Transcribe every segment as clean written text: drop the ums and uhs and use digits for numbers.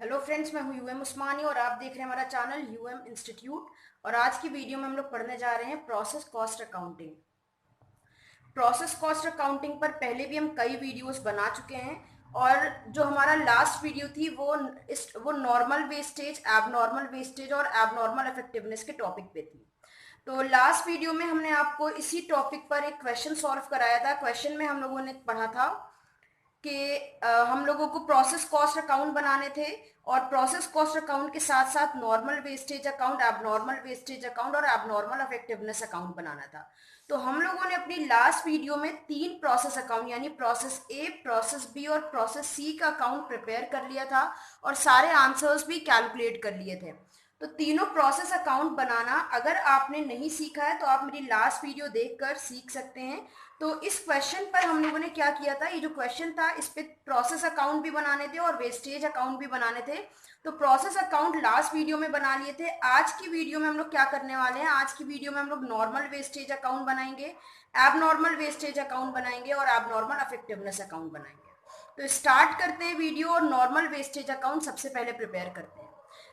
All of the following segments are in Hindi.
हेलो फ्रेंड्स, मैं हूं यूएम उस्मानी और आप देख रहे हैं हमारा चैनल यूएम इंस्टीट्यूट। और आज की वीडियो में हम लोग पढ़ने जा रहे हैं process cost accounting. Process cost accounting पर पहले भी हम कई वीडियोस बना चुके हैं। और जो हमारा लास्ट वीडियो थी वो नॉर्मल वेस्टेज, एबनॉर्मल वेस्टेज और एबनॉर्मल इफेक्टिवनेस के टॉपिक पे थी। तो लास्ट वीडियो में हमने आपको इसी टॉपिक पर एक क्वेश्चन सॉल्व कराया था। क्वेश्चन में हम लोगों ने पढ़ा था कि हम लोगों को प्रोसेस कॉस्ट अकाउंट बनाने थे और प्रोसेस कॉस्ट अकाउंट के साथ साथ normal wastage account, abnormal wastage account और एबनॉर्मल इफेक्टिवनेस अकाउंट बनाना था। तो हम लोगों ने अपनी लास्ट वीडियो में 3 प्रोसेस अकाउंट यानी प्रोसेस ए, प्रोसेस बी और प्रोसेस सी का अकाउंट प्रिपेयर कर लिया था और सारे आंसर्स भी कैलकुलेट कर लिए थे। तो तीनों प्रोसेस अकाउंट बनाना अगर आपने नहीं सीखा है तो आप मेरी लास्ट वीडियो देखकर सीख सकते हैं। तो इस क्वेश्चन पर हम लोगों ने क्या किया था, ये जो क्वेश्चन था इस पे प्रोसेस अकाउंट भी बनाने थे और वेस्टेज अकाउंट भी बनाने थे। तो प्रोसेस अकाउंट लास्ट वीडियो में बना लिए थे। आज की वीडियो में हम लोग क्या करने वाले हैं, आज की वीडियो में हम लोग नॉर्मल वेस्टेज अकाउंट बनाएंगे, एबनॉर्मल वेस्टेज अकाउंट बनाएंगे और एबनॉर्मल इफेक्टिवनेस अकाउंट बनाएंगे। तो स्टार्ट करते हैं वीडियो और नॉर्मल वेस्टेज अकाउंट सबसे पहले प्रिपेयर करते हैं।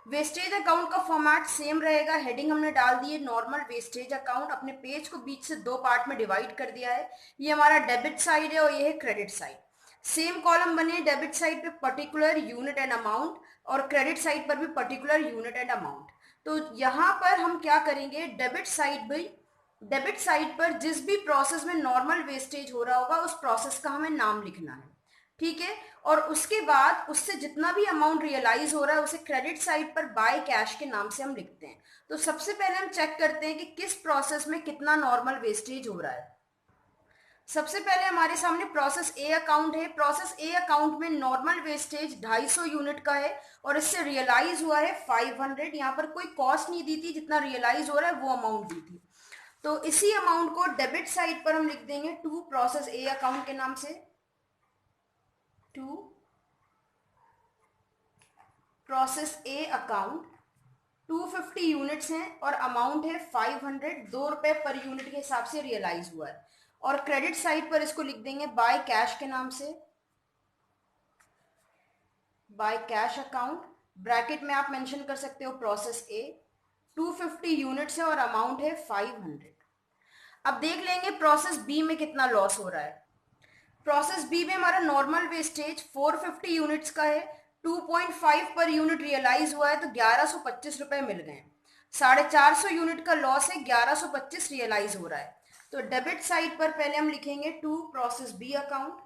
वेस्टेज अकाउंट का फॉर्मेट सेम रहेगा। हेडिंग हमने डाल दी है नॉर्मल वेस्टेज अकाउंट। अपने पेज को बीच से 2 पार्ट में डिवाइड कर दिया है। ये हमारा डेबिट साइड है और ये है क्रेडिट साइड। सेम कॉलम बने, डेबिट साइड पे पर्टिकुलर यूनिट एंड अमाउंट और क्रेडिट साइड पर भी पर्टिकुलर यूनिट एंड अमाउंट। तो यहाँ पर हम क्या करेंगे, डेबिट साइड पर जिस भी प्रोसेस में नॉर्मल वेस्टेज हो रहा होगा उस प्रोसेस का हमें नाम लिखना है। ठीक है। और उसके बाद उससे जितना भी अमाउंट रियलाइज हो रहा है उसे क्रेडिट साइड पर बाय कैश के नाम से हम लिखते हैं। तो सबसे पहले हम चेक करते हैं कि किस प्रोसेस में कितना नॉर्मल वेस्टेज हो रहा है। सबसे पहले हमारे सामने प्रोसेस ए अकाउंट है। प्रोसेस ए अकाउंट में नॉर्मल वेस्टेज 250 यूनिट का है और इससे रियलाइज हुआ है 500। यहाँ पर कोई कॉस्ट नहीं दी थी, जितना रियलाइज हो रहा है वो अमाउंट दी थी। तो इसी अमाउंट को डेबिट साइड पर हम लिख देंगे टू प्रोसेस ए अकाउंट के नाम से, to process A account. 250 units हैं और अमाउंट है 500, 2 रुपए पर यूनिट के हिसाब से रियलाइज हुआ है। और क्रेडिट साइड पर इसको लिख देंगे बाय कैश के नाम से, बाय कैश अकाउंट। ब्रैकेट में आप मेंशन कर सकते हो प्रोसेस ए। 250 यूनिट्स है और अमाउंट है 500। अब देख लेंगे प्रोसेस बी में कितना लॉस हो रहा है। प्रोसेस बी में हमारा नॉर्मल वेस्टेज 450 यूनिट्स का है। 2.5 पर यूनिट रियलाइज हुआ है तो 1125 रुपए मिल गए। 450 यूनिट का लॉस है, 1125 रियलाइज हो रहा है। तो डेबिट साइड पर पहले हम लिखेंगे टू प्रोसेस बी अकाउंट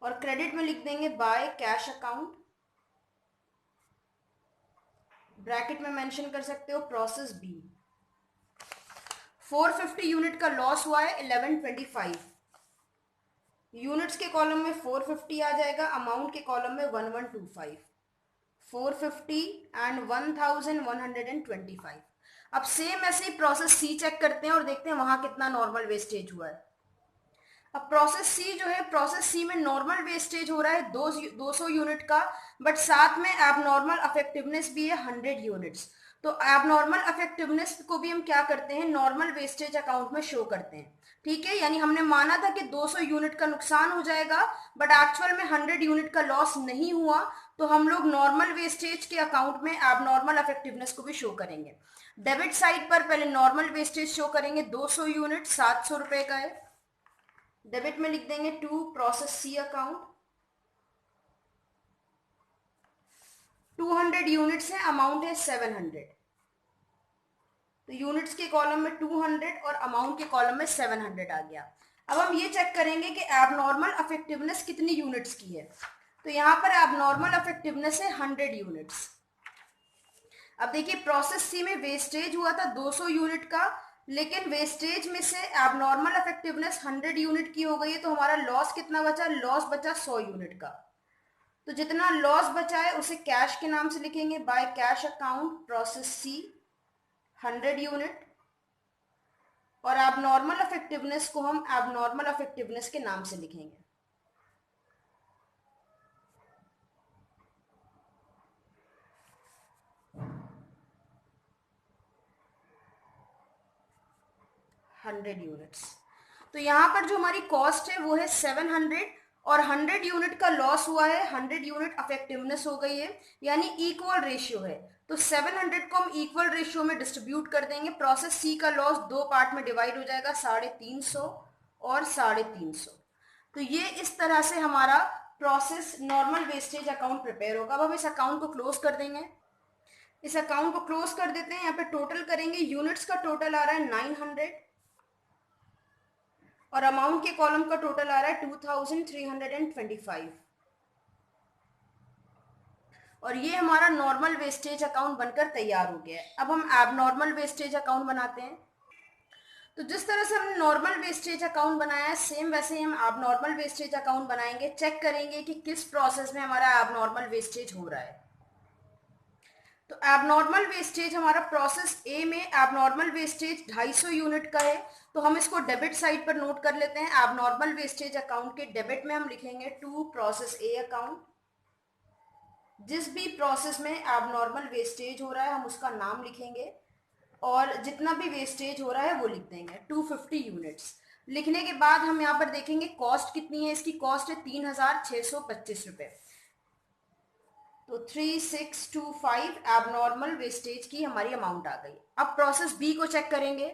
और क्रेडिट में लिख देंगे बाय कैश अकाउंट। ब्रैकेट में मेंशन कर सकते हो प्रोसेस बी। 450 यूनिट का लॉस हुआ है, 1125। यूनिट्स के कॉलम में 450 आ जाएगा, अमाउंट के कॉलम में 1125। 450 एंड 1125। अब सेम ऐसे ही प्रोसेस सी चेक करते हैं और देखते हैं वहां कितना नॉर्मल वेस्टेज हुआ है। अब प्रोसेस सी जो है, प्रोसेस सी में नॉर्मल वेस्टेज हो रहा है 200 यूनिट का, बट साथ में एबनॉर्मल अफेक्टिवनेस भी है 100 यूनिट्स। तो एबनॉर्मल अफेक्टिवनेस को भी हम क्या करते हैं, नॉर्मल वेस्टेज अकाउंट में शो करते हैं। ठीक है, यानी हमने माना था कि 200 यूनिट का नुकसान हो जाएगा, बट एक्चुअल में 100 यूनिट का लॉस नहीं हुआ। तो हम लोग नॉर्मल वेस्टेज के अकाउंट में एबनॉर्मल अफेक्टिवनेस को भी शो करेंगे। डेबिट साइड पर पहले नॉर्मल वेस्टेज शो करेंगे, 200 यूनिट 700 रुपए का है। डेबिट में लिख देंगे to process C account. 200 units है, अमाउंट है 700। तो यूनिट्स के कॉलम में 200 और अमाउंट के कॉलम में 700 आ गया। अब हम ये चेक करेंगे कि एबनॉर्मल अफेक्टिवनेस कितनी यूनिट्स की है। तो यहां पर एबनॉर्मल अफेक्टिवनेस है 100 यूनिट्स। अब देखिए प्रोसेस सी में वेस्टेज हुआ था 200 यूनिट का, लेकिन वेस्टेज में से एबनॉर्मल इफेक्टिवनेस 100 यूनिट की हो गई है। तो हमारा लॉस कितना बचा, लॉस बचा 100 यूनिट का। तो जितना लॉस बचा है उसे कैश के नाम से लिखेंगे, by cash account process C 100 unit. और एबनॉर्मल इफेक्टिवनेस को हम एबनॉर्मल इफेक्टिवनेस के नाम से लिखेंगे। Hundred units. तो यहाँ पर जो हमारी कॉस्ट है वो है 700 और 100 यूनिट का लॉस हुआ है, 100 यूनिट अफेक्टिवनेस हो गई है, यानी इक्वल रेशियो है। तो 700 को हम इक्वल रेशियो में डिस्ट्रीब्यूट कर देंगे। प्रोसेस सी का लॉस दो पार्ट में डिवाइड हो जाएगा, 350 और 350। तो ये इस तरह से हमारा process normal wastage account prepare होगा। अब हम इस अकाउंट को क्लोज कर देंगे। इस अकाउंट को क्लोज कर देते हैं। यहाँ पे टोटल करेंगे, यूनिट्स का टोटल आ रहा है 900 और अमाउंट के कॉलम का टोटल आ रहा है 2325। और ये हमारा नॉर्मल वेस्टेज अकाउंट बनकर तैयार हो गया है। अब हम एबनॉर्मल वेस्टेज अकाउंट बनाते हैं। तो जिस तरह से हमने नॉर्मल वेस्टेज अकाउंट बनाया है, सेम वैसे ही हम एबनॉर्मल वेस्टेज अकाउंट बनाएंगे। चेक करेंगे कि किस प्रोसेस में हमारा एबनॉर्मल वेस्टेज हो रहा है। तो एबनॉर्मल वेस्टेज हमारा प्रोसेस ए में एबनॉर्मल वेस्टेज 250 यूनिट का है। तो हम इसको डेबिट साइड पर नोट कर लेते हैं। एबनॉर्मल वेस्टेज अकाउंट के डेबिट में हम लिखेंगे टू प्रोसेस ए अकाउंट। जिस भी प्रोसेस में एबनॉर्मल वेस्टेज हो रहा है हम उसका नाम लिखेंगे और जितना भी वेस्टेज हो रहा है वो लिख देंगे, 250 यूनिट्स। लिखने के बाद हम यहाँ पर देखेंगे कॉस्ट कितनी है। इसकी कॉस्ट है 3625 रुपए। तो 3625 एबनॉर्मल वेस्टेज की हमारी अमाउंट आ गई। अब प्रोसेस बी को चेक करेंगे,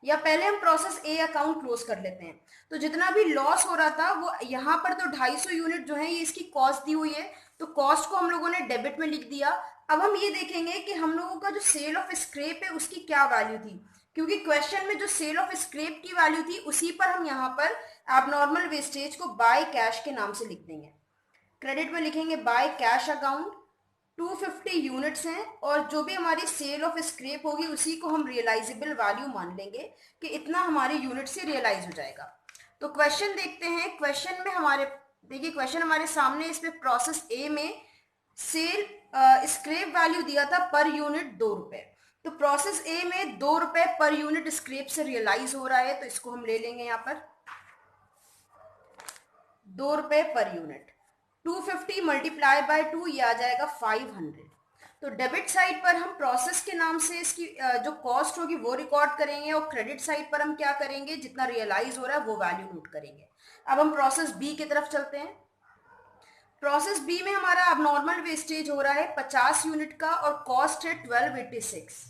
या पहले हम प्रोसेस ए अकाउंट क्लोज कर लेते हैं। तो जितना भी लॉस हो रहा था वो यहाँ पर तो 250 यूनिट जो है ये इसकी कॉस्ट दी हुई है, तो कॉस्ट को हम लोगों ने डेबिट में लिख दिया। अब हम ये देखेंगे कि हम लोगों का जो सेल ऑफ स्क्रैप है उसकी क्या वैल्यू थी, क्योंकि क्वेश्चन में जो सेल ऑफ स्क्रैप की वैल्यू थी उसी पर हम यहाँ पर एबनॉर्मल वेस्टेज को बाय कैश के नाम से लिख देंगे। क्रेडिट में लिखेंगे बाय कैश अकाउंट। 250 यूनिट्स हैं और जो भी हमारी सेल ऑफ स्क्रैप होगी उसी को हम रियलाइजेबल वैल्यू मान लेंगे कि इतना हमारे यूनिट से रियलाइज हो जाएगा। तो क्वेश्चन देखते हैं। क्वेश्चन में हमारे देखिए, क्वेश्चन हमारे सामने, इसमें प्रोसेस ए में सेल स्क्रैप वैल्यू दिया था पर यूनिट 2 रुपए। तो प्रोसेस ए में 2 रुपए पर यूनिट स्क्रैप से रियलाइज हो रहा है, तो इसको हम ले लेंगे यहाँ पर 2 रुपए पर यूनिट। 250 मल्टीप्लाई बाय 2 ये आ जाएगा 500। तो डेबिट साइड पर हम प्रोसेस के नाम से इसकी जो कॉस्ट होगी वो रिकॉर्ड करेंगे और क्रेडिट साइड पर हम क्या करेंगे, जितना रियलाइज हो रहा है वो वैल्यू नोट करेंगे। अब हम प्रोसेस बी की तरफ चलते हैं। प्रोसेस बी में हमारा अब नॉर्मल वेस्टेज हो रहा है 50 यूनिट का और कॉस्ट है 1286।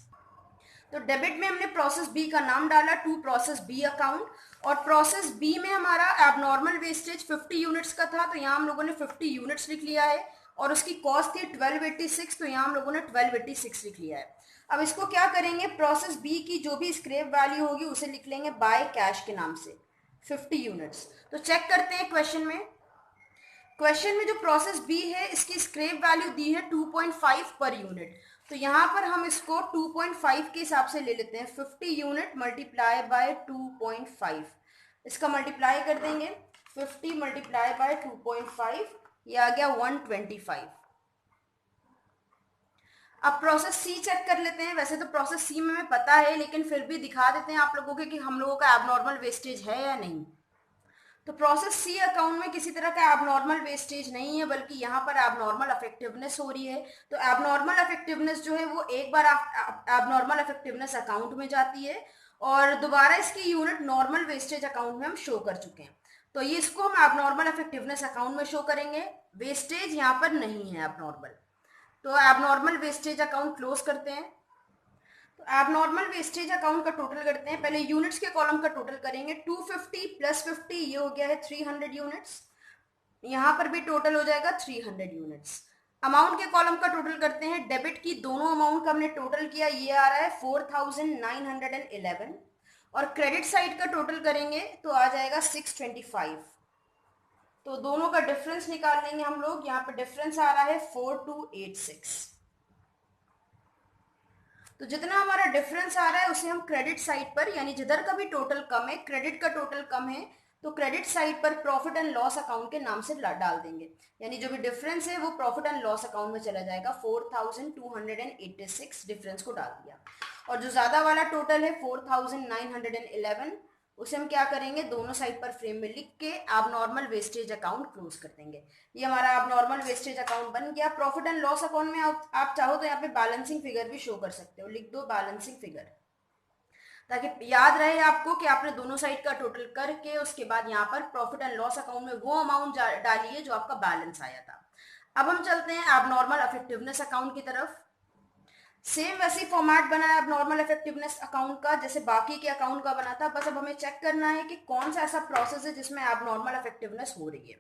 तो डेबिट में हमने प्रोसेस बी का नाम डाला, टू प्रोसेस बी अकाउंट। और प्रोसेस बी में हमारा एबनॉर्मल वेस्टेज 50 यूनिट्स का था, तो यहाँ हम लोगों ने 50 यूनिट्स लिख लिया है और उसकी कॉस्ट थी 1286, तो यहाँ हम लोगों ने 1286 लिख लिया है। अब इसको क्या करेंगे, प्रोसेस बी की जो भी स्क्रैप वैल्यू होगी उसे लिख लेंगे बाय कैश के नाम से 50 यूनिट्स। तो चेक करते हैं क्वेश्चन में। क्वेश्चन में जो प्रोसेस बी है इसकी स्क्रैप वैल्यू दी है 2.5 पर यूनिट। तो यहाँ पर हम इसको 2.5 के हिसाब से ले लेते हैं। 50 यूनिट मल्टीप्लाई बाय 2.5, इसका मल्टीप्लाई कर देंगे। 50 मल्टीप्लाई बाय 2.5 ये आ गया 125। अब प्रोसेस सी चेक कर लेते हैं। वैसे तो प्रोसेस सी में हमें पता है, लेकिन फिर भी दिखा देते हैं आप लोगों के कि हम लोगों का एबनॉर्मल वेस्टेज है या नहीं। तो प्रोसेस सी अकाउंट में किसी तरह का एबनॉर्मल वेस्टेज नहीं है, बल्कि यहाँ पर एबनॉर्मल अफेक्टिवनेस हो रही है। तो एबनॉर्मल अफेक्टिवनेस जो है वो एक बार एबनॉर्मल अफेक्टिवनेस अकाउंट में जाती है और दोबारा इसकी यूनिट नॉर्मल वेस्टेज अकाउंट में हम शो कर चुके हैं। तो ये इसको हम एबनॉर्मल अफेक्टिवनेस अकाउंट में शो करेंगे। वेस्टेज यहाँ पर नहीं है एबनॉर्मल, तो एबनॉर्मल वेस्टेज अकाउंट क्लोज करते हैं। तो एबनॉर्मल वेस्टेज अकाउंट का टोटल करते हैं। पहले यूनिट्स के कॉलम का टोटल करेंगे। 250 प्लस 50 ये हो गया है 300 यूनिट्स। यहाँ पर भी टोटल हो जाएगा 300 यूनिट्स। अमाउंट के कॉलम का टोटल करते हैं। डेबिट की दोनों अमाउंट का हमने टोटल किया, ये आ रहा है 4911। और क्रेडिट साइड का टोटल करेंगे तो आ जाएगा 625। तो दोनों का डिफरेंस निकाल लेंगे हम लोग। यहाँ पर डिफरेंस आ रहा है 4286। तो जितना हमारा डिफरेंस आ रहा है उसे हम क्रेडिट साइड पर, यानी जिधर का भी टोटल कम है, क्रेडिट का टोटल कम है, तो क्रेडिट साइड पर प्रॉफिट एंड लॉस अकाउंट के नाम से डाल देंगे। यानी जो भी डिफरेंस है वो प्रॉफिट एंड लॉस अकाउंट में चला जाएगा। 4286 डिफरेंस को डाल दिया। और जो ज्यादा वाला टोटल है 4911, उसे हम क्या करेंगे, दोनों साइड पर फ्रेम में लिख के एबनॉर्मल वेस्टेज अकाउंट क्लोज कर देंगे। ये हमारा एबनॉर्मल वेस्टेज अकाउंट बन गया। प्रॉफिट एंड लॉस अकाउंट में आप चाहो तो यहाँ पे बैलेंसिंग फिगर भी शो कर सकते हो, लिख दो बैलेंसिंग फिगर। ताकि याद रहे आपको कि आपने दोनों साइड का टोटल करके उसके बाद यहाँ पर प्रॉफिट एंड लॉस अकाउंट में वो अमाउंट डालिए जो आपका बैलेंस आया था। अब हम चलते हैं एबनॉर्मल इफेक्टिवनेस अकाउंट की तरफ। सेम वैसी फॉर्मेट बना है एबनॉर्मल इफेक्टिवनेस अकाउंट का जैसे बाकी के अकाउंट का बना था, बस अब हमें चेक करना है कि कौन सा ऐसा प्रोसेस है जिसमें एबनॉर्मल इफेक्टिवनेस हो रही है।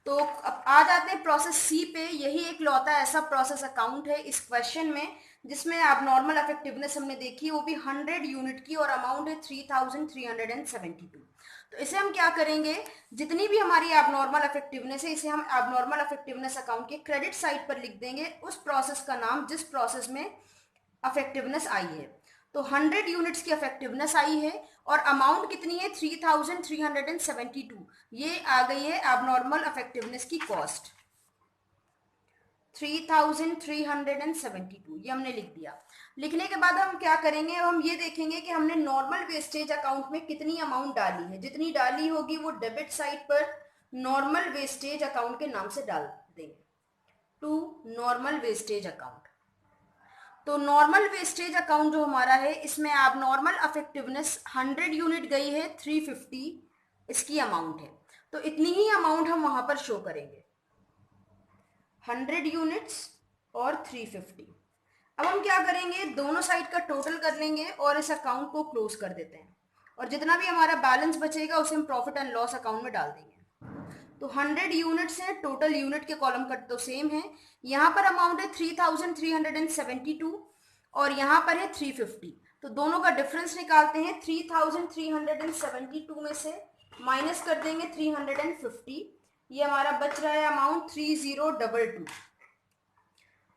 तो अब आ जाते हैं प्रोसेस सी पे। यही एक लौता ऐसा प्रोसेस अकाउंट है इस क्वेश्चन में जिसमें एबनॉर्मल इफेक्टिवनेस हमने देखी, वो भी 100 यूनिट की और अमाउंट है 3372। तो इसे हम क्या करेंगे, जितनी भी हमारी एबनॉर्मल इफेक्टिवनेस है इसे हम एबनॉर्मल इफेक्टिवनेस अकाउंट के क्रेडिट साइड पर लिख देंगे उस प्रोसेस का नाम जिस प्रोसेस में इफेक्टिवनेस आई है। तो 100 यूनिट्स की इफेक्टिवनेस आई है और अमाउंट कितनी है 3372। ये आ गई है एबनॉर्मल इफेक्टिवनेस की कॉस्ट 3372, ये हमने लिख दिया। लिखने के बाद हम क्या करेंगे, अब हम ये देखेंगे कि हमने नॉर्मल वेस्टेज अकाउंट में कितनी अमाउंट डाली है। जितनी डाली होगी वो डेबिट साइड पर नॉर्मल वेस्टेज अकाउंट के नाम से डाल देंगे टू नॉर्मल वेस्टेज अकाउंट। तो नॉर्मल वेस्टेज अकाउंट जो हमारा है इसमें आप नॉर्मल इफेक्टिवनेस 100 यूनिट गई है, 350 इसकी अमाउंट है। तो इतनी ही अमाउंट हम वहां पर शो करेंगे, 100 यूनिट्स और 350। अब हम क्या करेंगे, दोनों साइड का टोटल कर लेंगे और इस अकाउंट को क्लोज कर देते हैं और जितना भी हमारा बैलेंस बचेगा उसे हम प्रॉफिट एंड लॉस अकाउंट में डाल देंगे। तो 100 यूनिट्स हैं, टोटल यूनिट के कॉलम कट तो सेम है। यहाँ पर अमाउंट है 3372 और यहाँ पर है 350। तो दोनों का डिफरेंस निकालते हैं। 3372 में से माइनस कर देंगे 350, ये हमारा बच रहा है अमाउंट 3022।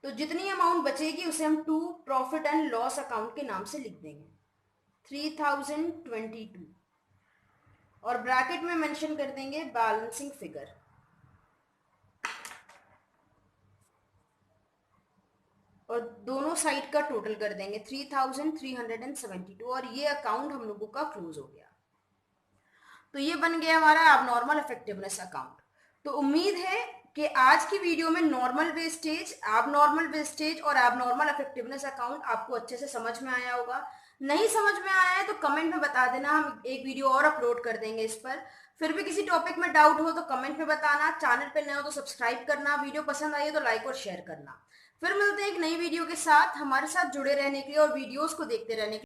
तो जितनी अमाउंट बचेगी उसे हम to profit and loss account के नाम से लिख देंगे 3022 और ब्रैकेट में मेंशन कर देंगे बैलेंसिंग फिगर। और दोनों साइड का टोटल कर देंगे 3372 और ये अकाउंट हम लोगों का क्लोज हो गया। तो ये बन गया हमारा एबनॉर्मल इफेक्टिवनेस अकाउंट। तो उम्मीद है कि आज की वीडियो में नॉर्मल वेस्टेज, एबनॉर्मल वेस्टेज और एबनॉर्मल इफेक्टिवनेस अकाउंट आपको अच्छे से समझ में आया होगा। नहीं समझ में आया है तो कमेंट में बता देना, हम एक वीडियो और अपलोड कर देंगे इस पर। फिर भी किसी टॉपिक में डाउट हो तो कमेंट में बताना। चैनल पे नए हो तो सब्सक्राइब करना, वीडियो पसंद आई हो तो लाइक और शेयर करना। फिर मिलते हैं एक नई वीडियो के साथ। हमारे साथ जुड़े रहने के लिए और वीडियोस को देखते रहने के लिए